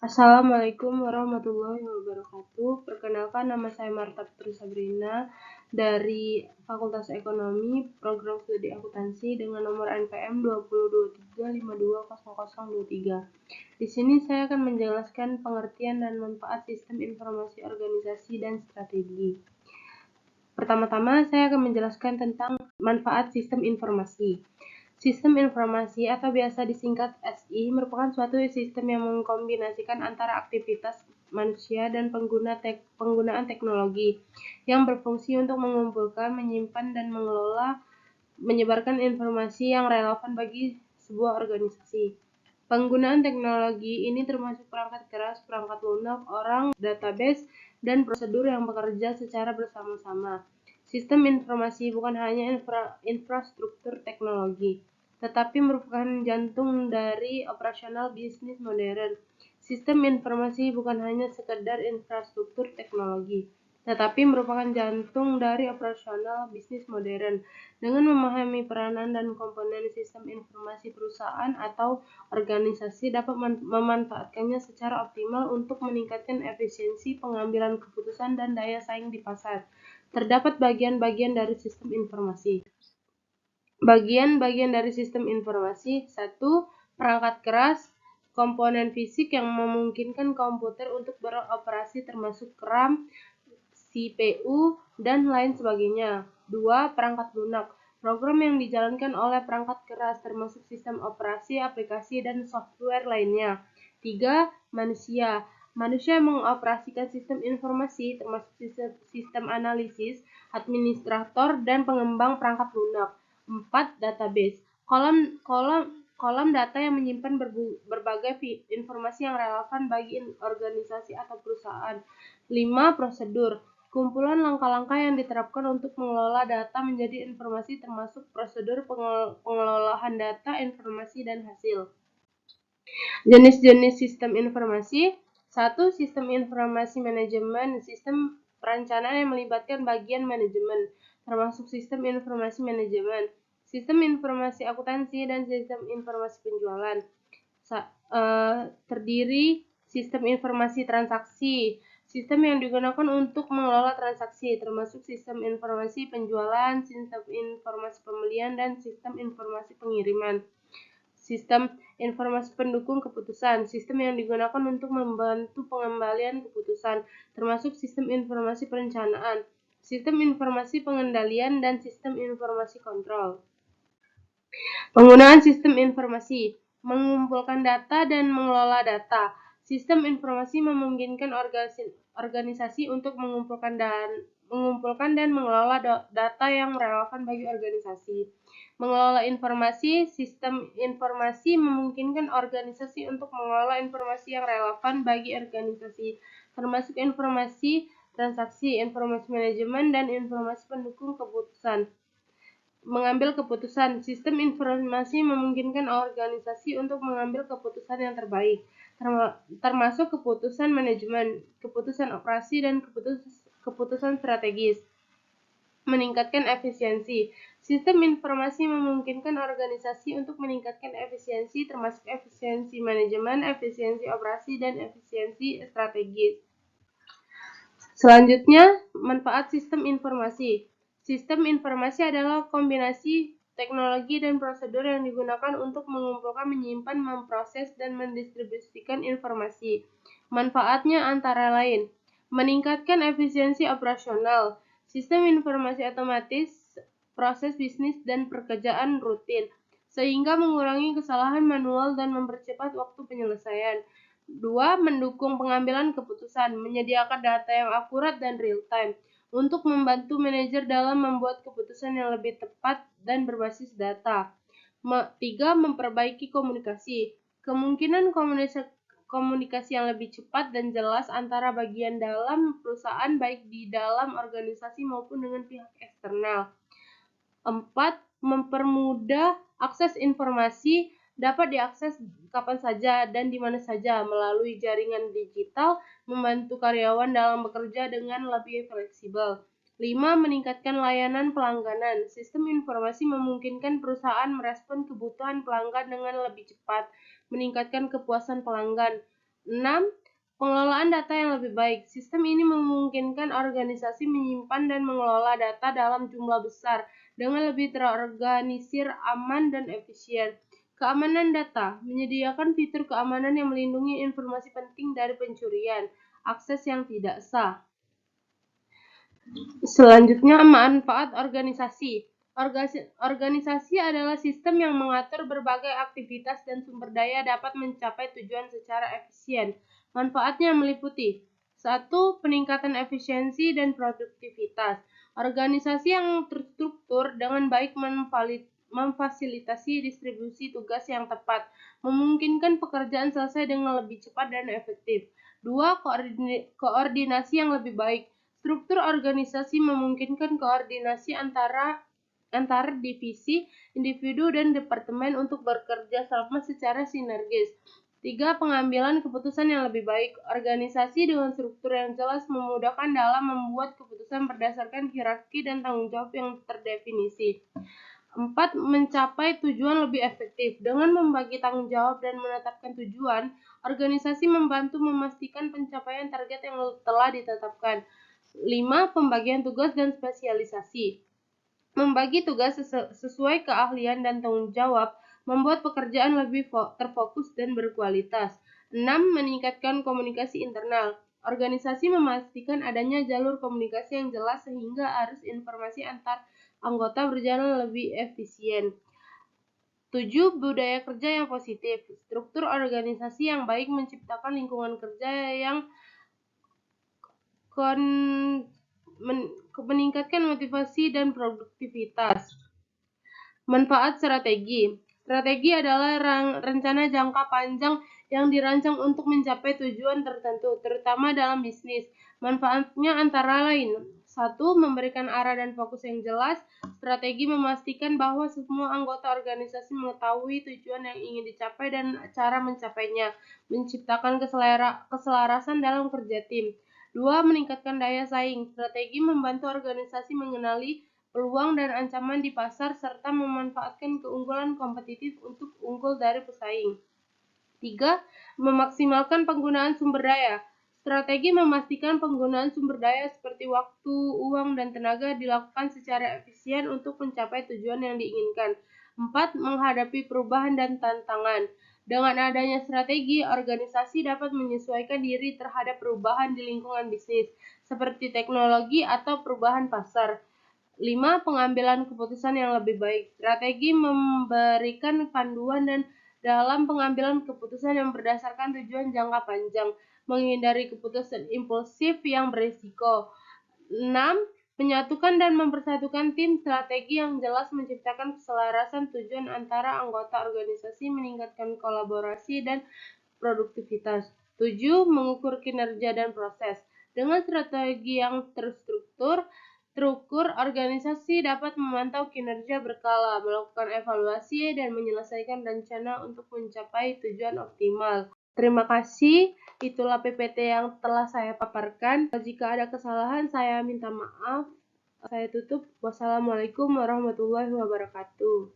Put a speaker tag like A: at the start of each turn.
A: Assalamualaikum warahmatullahi wabarakatuh. Perkenalkan, nama saya Marta Putri Sabrina dari Fakultas Ekonomi, Program Studi Akuntansi dengan nomor NPM 2023520023. Di sini saya akan menjelaskan pengertian dan manfaat sistem informasi organisasi dan strategi. Pertama-tama, saya akan menjelaskan tentang manfaat sistem informasi. Sistem informasi atau biasa disingkat SI merupakan suatu sistem yang mengkombinasikan antara aktivitas manusia dan penggunaan teknologi yang berfungsi untuk mengumpulkan, menyimpan, dan menyebarkan informasi yang relevan bagi sebuah organisasi. Penggunaan teknologi ini termasuk perangkat keras, perangkat lunak, orang, database, dan prosedur yang bekerja secara bersama-sama. Sistem informasi bukan hanya infrastruktur teknologi, tetapi merupakan jantung dari operasional bisnis modern. Sistem informasi bukan hanya sekedar infrastruktur teknologi, tetapi merupakan jantung dari operasional bisnis modern. Dengan memahami peranan dan komponen sistem informasi, perusahaan atau organisasi dapat memanfaatkannya secara optimal untuk meningkatkan efisiensi pengambilan keputusan dan daya saing di pasar. Terdapat bagian-bagian dari sistem informasi. Bagian-bagian dari sistem informasi: 1. Perangkat keras, komponen fisik yang memungkinkan komputer untuk beroperasi termasuk RAM, CPU, dan lain sebagainya. 2. Perangkat lunak, program yang dijalankan oleh perangkat keras termasuk sistem operasi, aplikasi, dan software lainnya. 3. Manusia. Manusia mengoperasikan sistem informasi termasuk sistem analisis, administrator, dan pengembang perangkat lunak. 4. Database. Kolom data yang menyimpan berbagai informasi yang relevan bagi organisasi atau perusahaan. 5. Prosedur. Kumpulan langkah-langkah yang diterapkan untuk mengelola data menjadi informasi termasuk prosedur pengelolaan data, informasi, dan hasil. Jenis-jenis sistem informasi. 1. Sistem informasi manajemen, sistem perencanaan yang melibatkan bagian manajemen, termasuk sistem informasi manajemen, sistem informasi akuntansi, dan sistem informasi penjualan. Terdiri sistem informasi transaksi, sistem yang digunakan untuk mengelola transaksi, termasuk sistem informasi penjualan, sistem informasi pembelian, dan sistem informasi pengiriman. Sistem informasi pendukung keputusan, sistem yang digunakan untuk membantu pengembalian keputusan, termasuk sistem informasi perencanaan, sistem informasi pengendalian, dan sistem informasi kontrol. Penggunaan sistem informasi: mengumpulkan data dan mengelola data. Sistem informasi memungkinkan organisasi untuk mengumpulkan dan mengelola data yang relevan bagi organisasi. Mengelola informasi: sistem informasi memungkinkan organisasi untuk mengelola informasi yang relevan bagi organisasi, termasuk informasi transaksi, informasi manajemen, dan informasi pendukung keputusan. Mengambil keputusan: sistem informasi memungkinkan organisasi untuk mengambil keputusan yang terbaik, termasuk keputusan manajemen, keputusan operasi, dan keputusan strategis. Meningkatkan efisiensi: sistem informasi memungkinkan organisasi untuk meningkatkan efisiensi, termasuk efisiensi manajemen, efisiensi operasi, dan efisiensi strategis. Selanjutnya, manfaat sistem informasi. Sistem informasi adalah kombinasi teknologi dan prosedur yang digunakan untuk mengumpulkan, menyimpan, memproses, dan mendistribusikan informasi. Manfaatnya antara lain: meningkatkan efisiensi operasional. Sistem informasi otomatis proses bisnis dan pekerjaan rutin, sehingga mengurangi kesalahan manual dan mempercepat waktu penyelesaian. 2. Mendukung pengambilan keputusan, menyediakan data yang akurat dan real-time untuk membantu manajer dalam membuat keputusan yang lebih tepat dan berbasis data. 3. Memperbaiki komunikasi, kemungkinan komunikasi yang lebih cepat dan jelas antara bagian dalam perusahaan, baik di dalam organisasi maupun dengan pihak eksternal. 4. Mempermudah akses informasi dapat diakses kapan saja dan di mana saja melalui jaringan digital, membantu karyawan dalam bekerja dengan lebih fleksibel. 5. Meningkatkan layanan pelangganan. Sistem informasi memungkinkan perusahaan merespon kebutuhan pelanggan dengan lebih cepat, meningkatkan kepuasan pelanggan. 6. Pengelolaan data yang lebih baik. Sistem ini memungkinkan organisasi menyimpan dan mengelola data dalam jumlah besar dengan lebih terorganisir, aman, dan efisien. Keamanan data menyediakan fitur keamanan yang melindungi informasi penting dari pencurian, akses yang tidak sah. Selanjutnya, manfaat organisasi. Organisasi adalah sistem yang mengatur berbagai aktivitas dan sumber daya dapat mencapai tujuan secara efisien. Manfaatnya meliputi 1. Peningkatan efisiensi dan produktivitas. Organisasi yang terstruktur dengan baik memfasilitasi distribusi tugas yang tepat, memungkinkan pekerjaan selesai dengan lebih cepat dan efektif. 2. Koordinasi yang lebih baik. Struktur organisasi memungkinkan koordinasi antara divisi, individu, dan departemen untuk bekerja sama secara sinergis. 3. Pengambilan keputusan yang lebih baik. Organisasi dengan struktur yang jelas memudahkan dalam membuat keputusan berdasarkan hierarki dan tanggung jawab yang terdefinisi. 4. Mencapai tujuan lebih efektif. Dengan membagi tanggung jawab dan menetapkan tujuan, organisasi membantu memastikan pencapaian target yang telah ditetapkan. 5. Pembagian tugas dan spesialisasi. Membagi tugas sesuai keahlian dan tanggung jawab membuat pekerjaan lebih terfokus dan berkualitas. 6. Meningkatkan komunikasi internal. Organisasi memastikan adanya jalur komunikasi yang jelas sehingga arus informasi antar anggota berjalan lebih efisien. 7. Budaya kerja yang positif. Struktur organisasi yang baik menciptakan lingkungan kerja yang meningkatkan motivasi dan produktivitas. Manfaat strategi. Strategi adalah rencana jangka panjang yang dirancang untuk mencapai tujuan tertentu, terutama dalam bisnis. Manfaatnya antara lain: 1. Memberikan arah dan fokus yang jelas. Strategi memastikan bahwa semua anggota organisasi mengetahui tujuan yang ingin dicapai dan cara mencapainya, menciptakan keselarasan dalam kerja tim. 2. Meningkatkan daya saing. Strategi membantu organisasi mengenali peluang dan ancaman di pasar serta memanfaatkan keunggulan kompetitif untuk unggul dari pesaing. 3. Memaksimalkan penggunaan sumber daya. Strategi memastikan penggunaan sumber daya seperti waktu, uang, dan tenaga dilakukan secara efisien untuk mencapai tujuan yang diinginkan. 4. Menghadapi perubahan dan tantangan. Dengan adanya strategi, organisasi dapat menyesuaikan diri terhadap perubahan di lingkungan bisnis, seperti teknologi atau perubahan pasar. 5. Pengambilan keputusan yang lebih baik. Strategi memberikan panduan dan dalam pengambilan keputusan yang berdasarkan tujuan jangka panjang, menghindari keputusan impulsif yang berisiko. 6. Menyatukan dan mempersatukan tim. Strategi yang jelas menciptakan keselarasan tujuan antara anggota organisasi, meningkatkan kolaborasi dan produktivitas. 7. Mengukur kinerja dan proses. Dengan strategi yang terukur, organisasi dapat memantau kinerja berkala, melakukan evaluasi, dan menyelesaikan rencana untuk mencapai tujuan optimal. Terima kasih, itulah PPT yang telah saya paparkan. Jika ada kesalahan, saya minta maaf. Saya tutup. Wassalamualaikum warahmatullahi wabarakatuh.